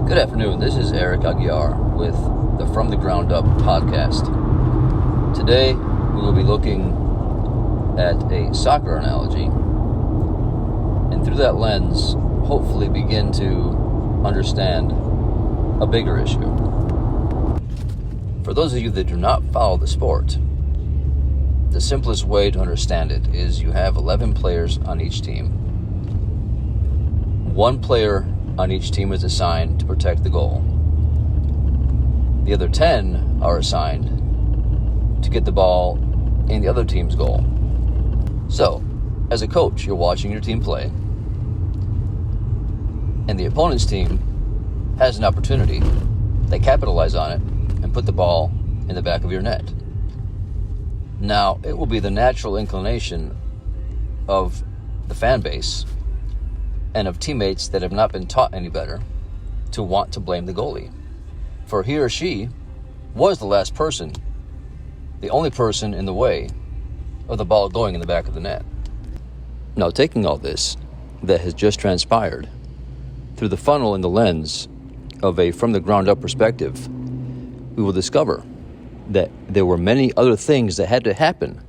Good afternoon, this is Eric Aguiar with the From the Ground Up podcast. Today we will be looking at a soccer analogy, and through that lens, hopefully begin to understand a bigger issue. For those of you that do not follow the sport, the simplest way to understand it is you have 11 players on each team. One player on each team is assigned to protect the goal. The other 10 are assigned to get the ball in the other team's goal. So, as a coach, you're watching your team play, and the opponent's team has an opportunity. They capitalize on it and put the ball in the back of your net. Now, it will be the natural inclination of the fan base and of teammates that have not been taught any better to want to blame the goalie. For he or she was the last person, the only person in the way of the ball going in the back of the net. Now, taking all this that has just transpired through the funnel and the lens of a from the ground up perspective, we will discover that there were many other things that had to happen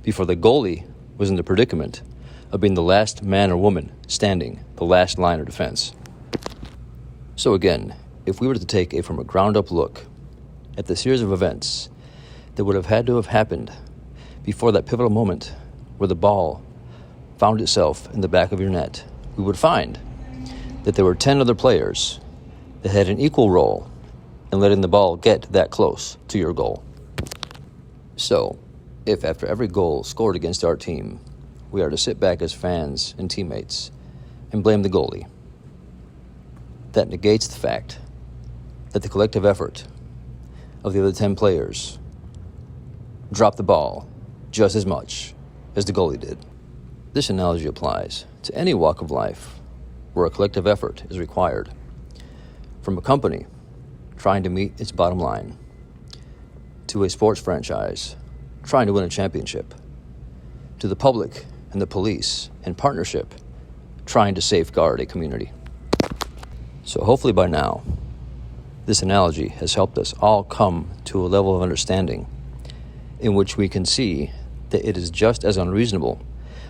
before the goalie was in the predicament of being the last man or woman standing, the last line of defense. So again, if we were to take a from a ground-up look at the series of events that would have had to have happened before that pivotal moment where the ball found itself in the back of your net, we would find that there were 10 other players that had an equal role in letting the ball get that close to your goal. So, if after every goal scored against our team, we are to sit back as fans and teammates and blame the goalie, that negates the fact that the collective effort of the other 10 players dropped the ball just as much as the goalie did. This analogy applies to any walk of life where a collective effort is required, from a company trying to meet its bottom line, to a sports franchise trying to win a championship, to the public and the police in partnership trying to safeguard a community. So hopefully by now, this analogy has helped us all come to a level of understanding in which we can see that it is just as unreasonable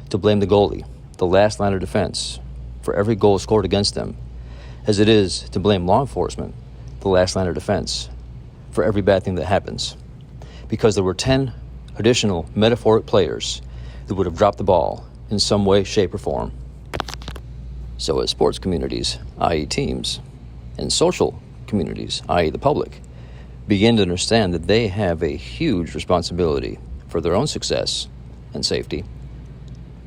to blame the goalie, the last line of defense, for every goal scored against them, as it is to blame law enforcement, the last line of defense, for every bad thing that happens. Because there were 10 additional metaphoric players that would have dropped the ball in some way, shape, or form. So as sports communities, i.e. teams, and social communities, i.e. the public, begin to understand that they have a huge responsibility for their own success and safety,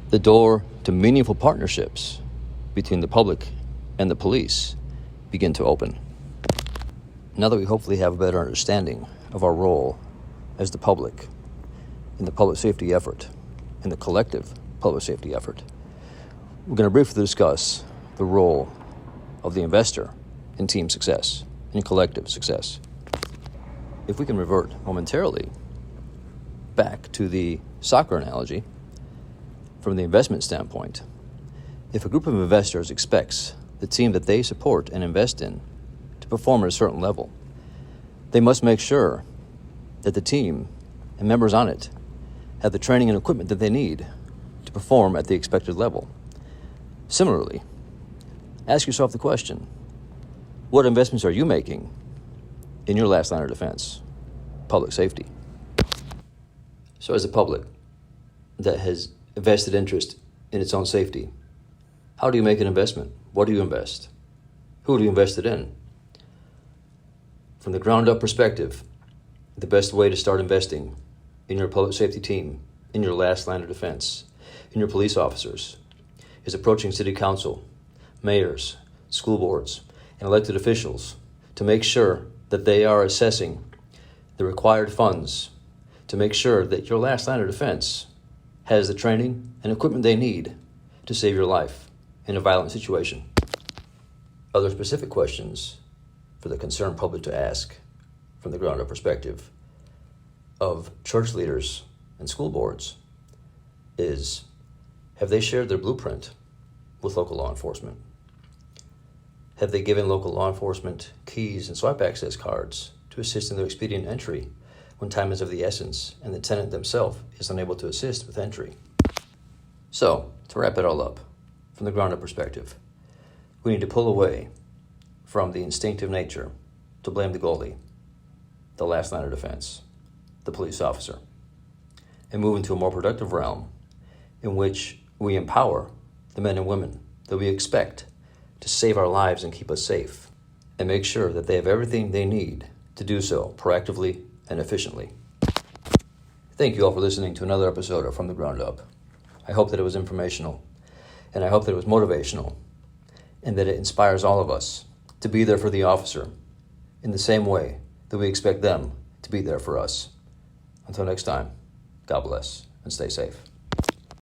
the door to meaningful partnerships between the public and the police begin to open. Now that we hopefully have a better understanding of our role as the public in the public safety effort, in the collective public safety effort, we're going to briefly discuss the role of the investor in team success, in collective success. If we can revert momentarily back to the soccer analogy, from the investment standpoint, if a group of investors expects the team that they support and invest in to perform at a certain level, they must make sure that the team and members on it have the training and equipment that they need to perform at the expected level. Similarly, ask yourself the question, what investments are you making in your last line of defense, public safety? So as a public that has a vested interest in its own safety, how do you make an investment? What do you invest? Who do you invest it in? From the ground up perspective, the best way to start investing in your public safety team, in your last line of defense, in your police officers, is approaching city council, mayors, school boards, and elected officials to make sure that they are assessing the required funds to make sure that your last line of defense has the training and equipment they need to save your life in a violent situation. Other specific questions for the concerned public to ask from the ground-up perspective of church leaders and school boards is, have they shared their blueprint with local law enforcement? Have they given local law enforcement keys and swipe access cards to assist in their expedient entry when time is of the essence and the tenant themselves is unable to assist with entry? So, to wrap it all up, from the ground-up perspective, we need to pull away from the instinctive nature to blame the goalie, the last line of defense, the police officer, and move into a more productive realm in which we empower the men and women that we expect to save our lives and keep us safe, and make sure that they have everything they need to do so proactively and efficiently. Thank you all for listening to another episode of From the Ground Up. I hope that it was informational, and I hope that it was motivational, and that it inspires all of us to be there for the officer in the same way that we expect them to be there for us. Until next time, God bless and stay safe.